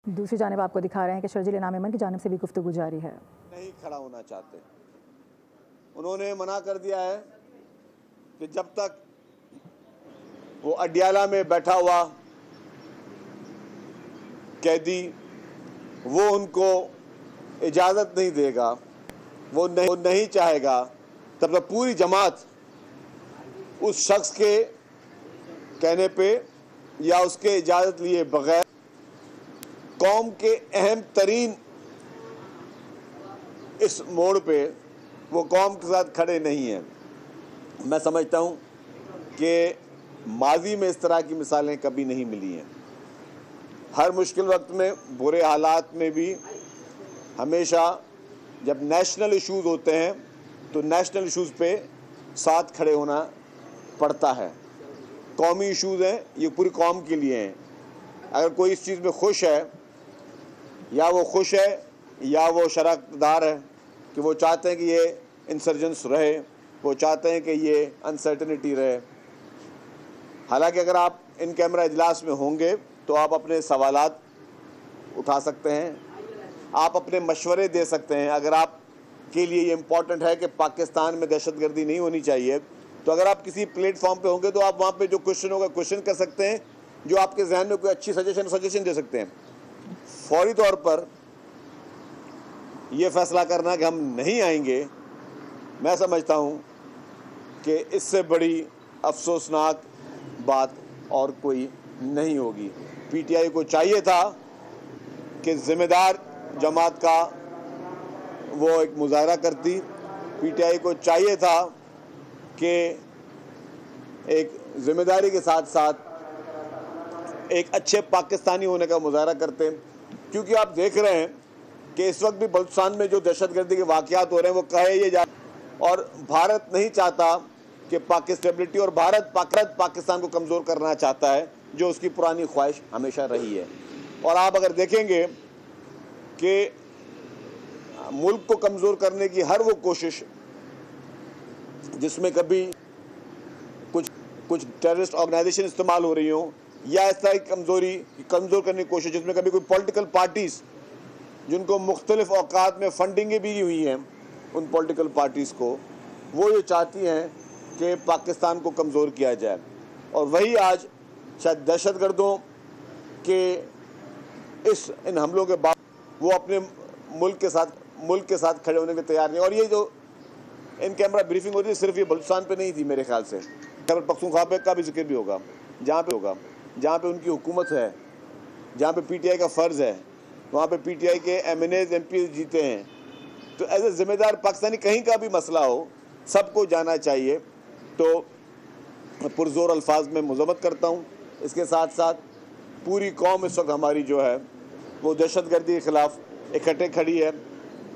दूसरी जानिब आपको दिखा रहे हैं कि शर्जील इनाम मेमन की जानिब से भी गुफ्तगू जारी है। नहीं खड़ा होना चाहते। उन्होंने मना कर दिया है कि जब तक वो अडियाला में बैठा हुआ कैदी वो उनको इजाज़त नहीं देगा, वो नहीं चाहेगा, तब तक पूरी जमात उस शख्स के कहने पे या उसके इजाज़त लिए बगैर कौम के अहम तरीन इस मोड़ पे वो कौम के साथ खड़े नहीं हैं। मैं समझता हूँ कि माजी में इस तरह की मिसालें कभी नहीं मिली हैं। हर मुश्किल वक्त में, बुरे हालात में भी हमेशा जब नेशनल इश्यूज़ होते हैं तो नेशनल इश्यूज़ पे साथ खड़े होना पड़ता है। कौमी इश्यूज़ हैं, ये पूरी कौम के लिए हैं। अगर कोई इस चीज़ में खुश है या वो शराकदार है कि वो चाहते हैं कि ये इंसर्जेंस रहे, वो चाहते हैं कि ये अनसर्टनिटी रहे। हालांकि अगर आप इन कैमरा इजलास में होंगे तो आप अपने सवालात उठा सकते हैं, आप अपने मशवरे दे सकते हैं। अगर आप के लिए ये इम्पॉर्टेंट है कि पाकिस्तान में दहशतगर्दी नहीं होनी चाहिए, तो अगर आप किसी प्लेटफॉर्म पे होंगे तो आप वहाँ पे जो क्वेश्चन होगा क्वेश्चन कर सकते हैं, जो आपके जहन में कोई अच्छी सजेशन दे सकते हैं। फौरी तौर पर ये फैसला करना कि हम नहीं आएंगे, मैं समझता हूँ कि इससे बड़ी अफसोसनाक बात और कोई नहीं होगी। पीटीआई को चाहिए था कि ज़िम्मेदार जमात का वो एक मुजाहरा करती। पीटीआई को चाहिए था कि एक ज़िम्मेदारी के साथ साथ एक अच्छे पाकिस्तानी होने का मुजाहरा करते, क्योंकि आप देख रहे हैं कि इस वक्त भी बलूचिस्तान में जो दहशतगर्दी के वाक़यात हो रहे हैं वो कहे ये जा, और भारत नहीं चाहता कि स्टेबिलिटी और भारत पाकिस्तान को कमज़ोर करना चाहता है, जो उसकी पुरानी ख्वाहिश हमेशा रही है। और आप अगर देखेंगे कि मुल्क को कमज़ोर करने की हर वो कोशिश जिसमें कभी कुछ टेररिस्ट ऑर्गेनाइजेशन इस्तेमाल हो रही हो, या इस तरह की कमज़ोर करने की कोशिश जिसमें कभी कोई पॉलिटिकल पार्टीज़ जिनको मुख्तलिफ औकात में फंडिंगें भी हुई हैं, उन पॉलिटिकल पार्टीज़ को वो ये चाहती हैं कि पाकिस्तान को कमज़ोर किया जाए। और वही आज शायद दहशतगर्दों के इन हमलों के बाद वो अपने मुल्क के साथ खड़े होने के तैयार नहीं। और ये जो इन कैमरा ब्रीफिंग हो रही है, सिर्फ ये बलूचिस्तान पे नहीं थी, मेरे ख्याल से खैबर पख्तूनख्वा का भी जिक्र भी होगा, जहाँ पे उनकी हुकूमत है, जहाँ पे पीटीआई का फ़र्ज़ है, वहाँ पे पीटीआई के एमएनएज़ एमपीज़ जीते हैं। तो एज ए ज़िम्मेदार पाकिस्तानी कहीं का भी मसला हो सबको जाना चाहिए। तो पुरज़ोर अल्फाज में मज़म्मत करता हूँ। इसके साथ साथ पूरी कौम इस वक्त हमारी जो है वो दहशतगर्दी के ख़िलाफ़ इकट्ठे खड़ी है।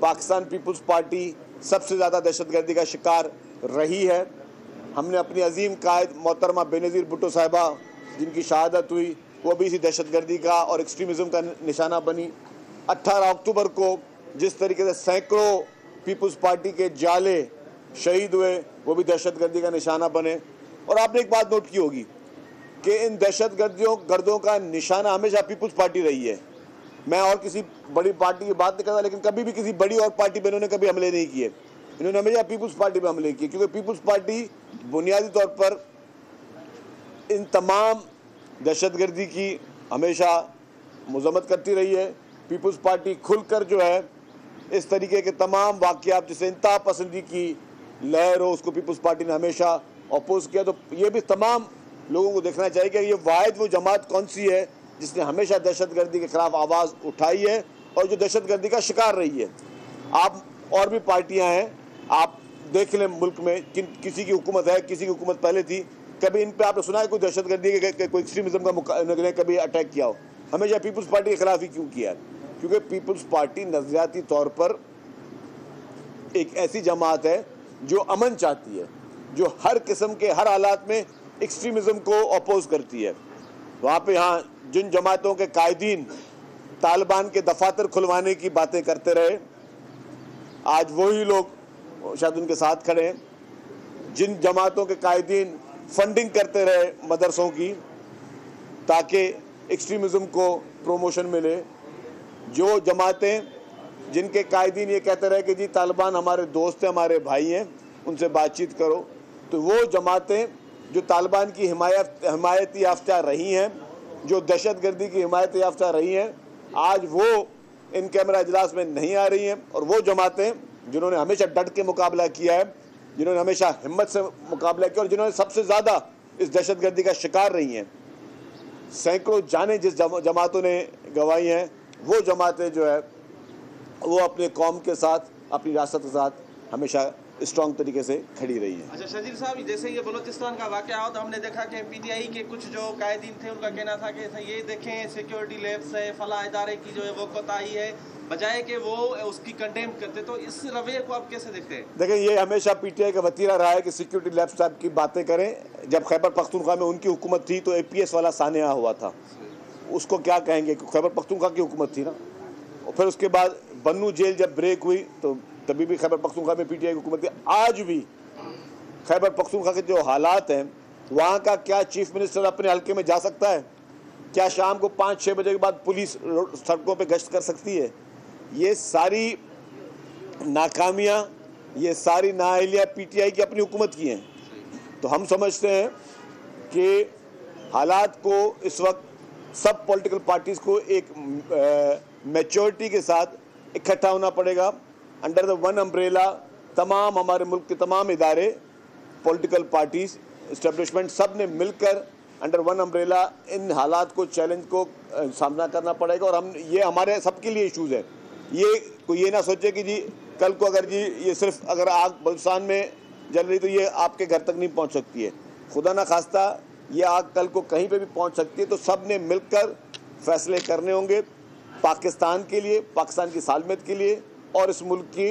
पाकिस्तान पीपल्स पार्टी सबसे ज़्यादा दहशतगर्दी का शिकार रही है। हमने अपनी अजीम कायद मोहतरमा बेनज़ीर भुट्टो साहिबा जिनकी शहादत हुई, वो भी इसी दहशतगर्दी का और एक्सट्रीमिज़म का निशाना बनी। 18 अक्टूबर को जिस तरीके से सैकड़ों पीपल्स पार्टी के जाले शहीद हुए, वो भी दहशतगर्दी का निशाना बने। और आपने एक बात नोट की होगी कि इन दहशतगर्दों का निशाना हमेशा पीपल्स पार्टी रही है। मैं और किसी बड़ी पार्टी की बात नहीं करता, लेकिन कभी भी किसी बड़ी और पार्टी पर इन्होंने कभी हमले नहीं किए। इन्होंने हमेशा पीपल्स पार्टी पर हमले किए, क्योंकि पीपल्स पार्टी बुनियादी तौर पर इन तमाम दहशतगर्दी की हमेशा मज़म्मत करती रही है। पीपल्स पार्टी खुलकर जो है इस तरीके के तमाम वाक़यात जिसे इंतहा पसंदी की लहर हो, उसको पीपल्स पार्टी ने हमेशा अपोज किया। तो ये भी तमाम लोगों को देखना चाहिए कि ये वाहिद वो जमात कौन सी है जिसने हमेशा दहशतगर्दी के ख़िलाफ़ आवाज़ उठाई है और जो दहशतगर्दी का शिकार रही है। आप और भी पार्टियाँ हैं, आप देख लें मुल्क में किसी की हुकूमत है, किसी की हुकूमत पहले थी, कभी इन पे आपने सुना है कोई दहशतगर्दी के कोई एक्सट्रीमिज़म का कभी अटैक किया हो? हमेशा पीपल्स पार्टी के ख़िलाफ़ ही क्यों किया है? क्योंकि पीपल्स पार्टी नज़रियाती तौर पर एक ऐसी जमात है जो अमन चाहती है, जो हर किस्म के हर हालात में एक्सट्रीमिज़म को अपोज करती है। वहाँ पे यहाँ जिन जमातों के कायदीन तालिबान के दफातर खुलवाने की बातें करते रहे, आज वही लोग शायद उनके साथ खड़े हैं। जिन जमातों के कायदीन फंडिंग करते रहे मदरसों की ताकि एक्सट्रीमिज़म को प्रोमोशन मिले, जो जमातें जिनके कायदीन ये कहते रहे कि जी तालिबान हमारे दोस्त हैं, हमारे भाई हैं, उनसे बातचीत करो, तो वो जमातें जो तालिबान की हिमायत याफ्ता रही हैं, जो दहशतगर्दी की हिमायत याफ्ता रही हैं, आज वो इन कैमरा इजलास में नहीं आ रही हैं। और वो जमातें जिन्होंने हमेशा डट के मुकाबला किया है, जिन्होंने हमेशा हिम्मत से मुकाबला किया और जिन्होंने सबसे ज़्यादा इस दहशतगर्दी का शिकार रही हैं, सैकड़ों जानें जिस जमातों ने गंवाई हैं, वो जमातें जो है वो अपने कौम के साथ, अपनी रियासत के साथ हमेशा स्ट्रॉन्ग तरीके से खड़ी रही है। अच्छा शजील साहब, जैसे ये बलूचिस्तान का वाकया हो तो हमने देखा कि पीटीआई के कुछ जो कायदीन थे उनका कहना था कि ये देखें सिक्योरिटी लैब्स है, फला इदारे की जो है वो कोताही है, बजाय कि वो उसकी कंडेम करते। तो इस रवैये को आप कैसे देखते हैं? देखिए, ये हमेशा पीटीआई का वतीरा रहा है कि सिक्योरिटी लैब्स टाइप की बातें करें। जब खैबर पख्तूनख्वा में उनकी हुकूमत थी तो APS वाला सानिया हुआ था, उसको क्या कहेंगे, खैबर पख्तूनख्वा की हुकूमत थी ना। और फिर उसके बाद बन्नू जेल जब ब्रेक हुई तो तभी भी खैबर पख्तूनख्वा में पीटीआई की हुकूमत थी। आज भी खैबर पख्तूनख्वा के जो हालात हैं, वहाँ का क्या चीफ मिनिस्टर अपने हल्के में जा सकता है? क्या शाम को 5-6 बजे के बाद पुलिस सड़कों पे गश्त कर सकती है? ये सारी नाकामियाँ, ये सारी नाअहलियाँ पीटीआई की अपनी हुकूमत की हैं। तो हम समझते हैं कि हालात को इस वक्त सब पॉलिटिकल पार्टीज़ को एक मैच्योरिटी के साथ इकट्ठा होना पड़ेगा। अंडर द वन अम्ब्रेला तमाम हमारे मुल्क के तमाम इदारे, पॉलिटिकल पार्टीज़, इस्टेब्लिशमेंट, सब ने मिलकर अंडर वन अम्ब्रेला इन हालात को, चैलेंज को सामना करना पड़ेगा। और हम ये हमारे सबके लिए इशूज़ है। ये कोई ये ना सोचे कि जी कल को अगर जी ये सिर्फ अगर आग बलूचिस्तान में जल रही तो ये आपके घर तक नहीं पहुंच सकती है। खुदा ना खास्ता ये आग कल को कहीं पे भी पहुंच सकती है। तो सब ने मिलकर फैसले करने होंगे पाकिस्तान के लिए, पाकिस्तान की सालमियत के लिए और इस मुल्क की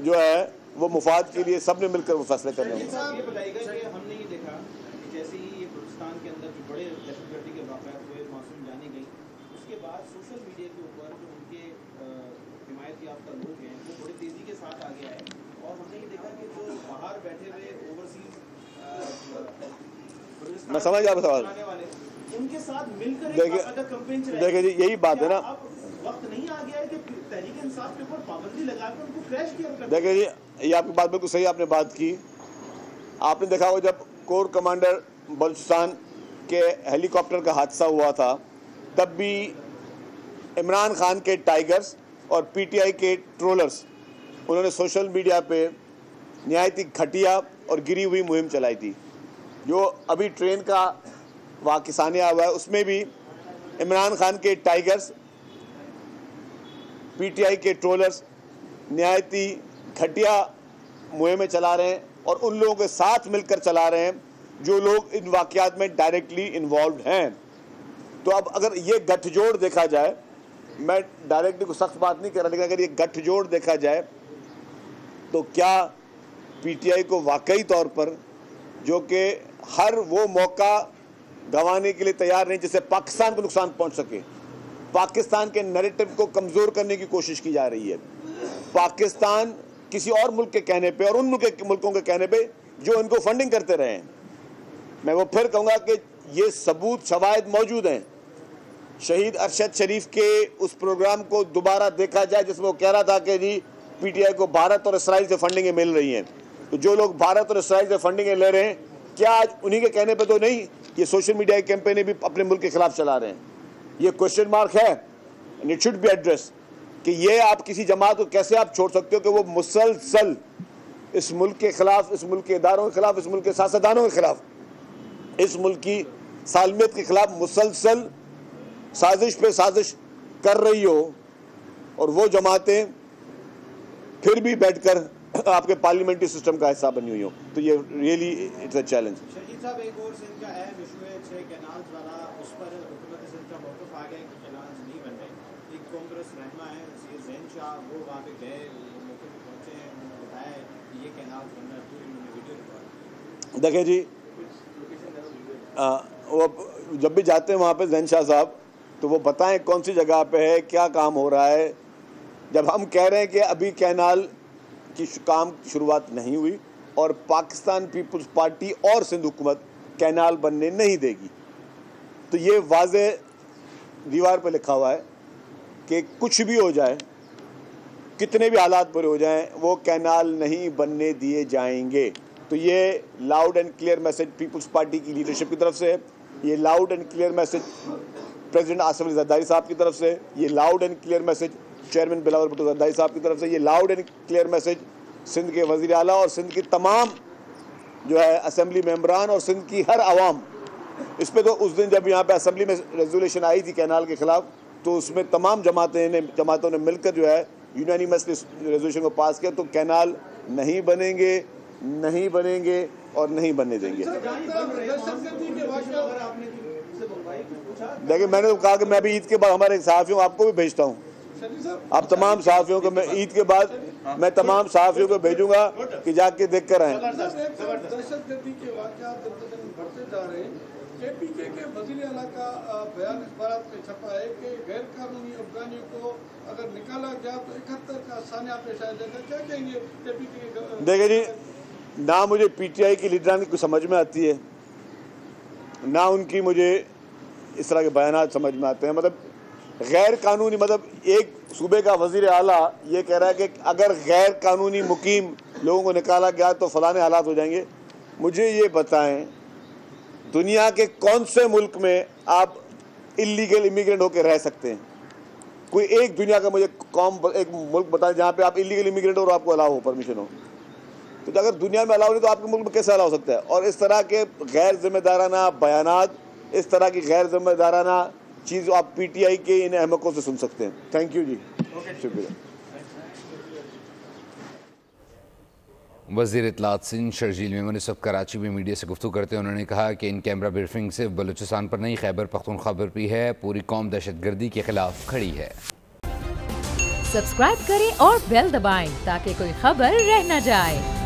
जो है वो मुफाद के लिए। सब ने मिलकर वो फैसले करने होंगे। ये बताइएगा कि हमने ये देखा कि जैसे ही ये बलूचिस्तान के अंदर जो बड़े दहशतगर्दी के वाक़यात हुए, मासूम जाने गई, उसके बाद सोशल मीडिया के ऊपर जो उनके हिमायत याफ्ता लोग हैं वो बड़ी तेज़ी के साथ आ गया है। और हमने ये देखा कि जो बाहर बैठे हुए ओवरसीज मैं समझ गया सवाल, उनके साथ मिलकर देखिए जी यही बात है ना। वक्त नहीं आ गया है कि तहरीक इंसाफ के ऊपर पाबंदी लगाकर उनको क्रैश किया? देखिए जी, ये आपकी बात बिल्कुल सही, आपने बात की। आपने देखा हो जब कोर कमांडर बलूचिस्तान के हेलीकॉप्टर का हादसा हुआ था, तब भी इमरान खान के टाइगर्स और पीटीआई के ट्रोलर्स, उन्होंने सोशल मीडिया पे नहायत ही घटिया और गिरी हुई मुहिम चलाई थी। जो अभी ट्रेन का वाक़िया हुआ है उसमें भी इमरान खान के टाइगर्स, पीटीआई के ट्रोलर्स नहायत ही घटिया मुहिमें चला रहे हैं और उन लोगों के साथ मिलकर चला रहे हैं जो लोग इन वाक़यात में डायरेक्टली इन्वॉल्व हैं। तो अब अगर ये गठजोड़ देखा जाए, मैं डायरेक्टली को सख्त बात नहीं कर रहा, लेकिन अगर ये गठजोड़ देखा जाए तो क्या पीटीआई को वाकई तौर पर, जो कि हर वो मौका गंवाने के लिए तैयार नहीं जिससे पाकिस्तान को नुकसान पहुंच सके, पाकिस्तान के नैरेटिव को कमज़ोर करने की कोशिश की जा रही है, पाकिस्तान किसी और मुल्क के कहने पे और उन मुल्कों के कहने पे जो इनको फंडिंग करते रहे हैं। मैं वो फिर कहूँगा कि ये सबूत शवाहिद मौजूद हैं। शहीद अरशद शरीफ के उस प्रोग्राम को दोबारा देखा जाए जिसमें वो कह रहा था कि जी पीटीआई को भारत और इसराइल से फंडिंगें मिल रही हैं। तो जो लोग भारत और इसराइल से फंडिंगें ले रहे हैं, क्या आज उन्हीं के कहने पे तो नहीं ये सोशल मीडिया के कैंपेन भी अपने मुल्क के खिलाफ चला रहे हैं? ये क्वेश्चन मार्क है and it should be address कि ये आप किसी जमात को कैसे आप छोड़ सकते हो कि वो मुसलसल इस मुल्क के खिलाफ, इस मुल्क के इदारों के खिलाफ, इस मुल्क के सियासतदानों के खिलाफ, इस मुल्क की सालमियत के खिलाफ मुसलसल साजिश पे साजिश कर रही हो और वो जमातें फिर भी बैठकर आपके पार्लियामेंट्री सिस्टम का हिस्सा बनी हुई हो। तो ये रियली इट्स अ चैलेंज। शहीद साहब, एक और सिंध का अहम इशू है 6 कैनाल्स वाला, उस पर हुकूमत सिंध का मौक़िफ़ आ गया कि कैनाल्स नहीं बन रहे। एक कांग्रेस रहनुमा है ज़ैन शाह, वो वहाँ पे गए, मौके पर पहुँचे हैं, उन्होंने बताया कि ये कैनाल्स बन रहा है, पूरी उन्होंने वीडियो रिकॉर्ड। देखिए जी, वो जब भी जाते हैं वहाँ पे ज़ैन शाह साहब, तो वो बताएं कौन सी जगह पे है, क्या काम हो रहा है। जब हम कह रहे हैं कि अभी कैनाल की काम की शुरुआत नहीं हुई और पाकिस्तान पीपल्स पार्टी और सिंध हुकूमत कैनाल बनने नहीं देगी, तो ये वाज़े दीवार पे लिखा हुआ है कि कुछ भी हो जाए, कितने भी हालात बुरे हो जाएं, वो कैनाल नहीं बनने दिए जाएंगे। तो ये loud and clear message peoples party की लीडरशिप की तरफ से है, ये loud and clear message president Asif Ali Zardari साहब की तरफ से, ये loud and clear message chairman Bilawal Bhutto Zardari साहब की तरफ से, ये loud and clear message Sindh के वज़ीर आला और सिंध की तमाम जो है असेंबली मेंबरान और सिंध की हर आवाम। इस पर तो उस दिन जब यहाँ पे असेंबली में रेजोल्यूशन आई थी कैनाल के ख़िलाफ़, तो उसमें तमाम जमातों ने मिलकर जो है यूनानिमसली रेजोल्यूशन को पास किया। तो कैनाल नहीं बनेंगे, नहीं बनेंगे और नहीं बनने देंगे। देखिए, मैंने तो कहा कि मैं भी ईद के बाद हमारे सहाफ़ियों आपको भी भेजता हूँ, आप तमाम सहाफ़ियों को मैं ईद के बाद मैं तमाम सहाफ़ियों को भेजूंगा कि जाके देख कर आएँ। दहशतगर्दी के वाक़यात बढ़ते जा रहे हैं। KPK के वज़ीर आला का बयान अखबारात में छपा है कि गैर कानूनी अफगानियों को अगर निकाला गया तो 71 का सान्या पेश आया जाएगा। क्या कहेंगे KPK के? देखिए जी, ना मुझे PTI की लीडरानी को समझ में आती है, ना उनकी मुझे इस तरह के बयानात समझ में आते हैं। मतलब गैर कानूनी, मतलब एक सूबे का वज़ीर आला ये कह रहा है कि अगर गैर कानूनी मुकीम लोगों को निकाला गया तो फलाने हालात हो जाएंगे। मुझे ये बताएं, दुनिया के कौन से मुल्क में आप इलीगल इमिग्रेंट होकर रह सकते हैं? कोई एक दुनिया का मुझे एक मुल्क बताएं जहाँ पे आप इलीगल इमिग्रेंट हो और आपको अलाउ हो, परमिशन हो। तो अगर दुनिया में अलाउ नहीं तो आपके मुल्क में कैसे अलाउ हो सकता है? और इस तरह के गैर जिम्मेदाराना बयानात, इस तरह की गैर जिम्मेदाराना चीज़ आप PTI के इन अहमकों से सुन सकते हैं। थैंक यू जी, शुक्रिया। वज़ीर इत्तलात सिंध शर्जील मेमन इस वक्त कराची में मीडिया से गुफ्तगू करते हैं उन्होंने कहा कि इन कैमरा ब्रीफिंग सिर्फ बलूचिस्तान पर नहीं, खैबर पख्तूनख्वा पर भी है। पूरी कौम दहशतगर्दी के खिलाफ खड़ी है। सब्सक्राइब करें और बेल दबाएं ताकि कोई खबर रह न जाए।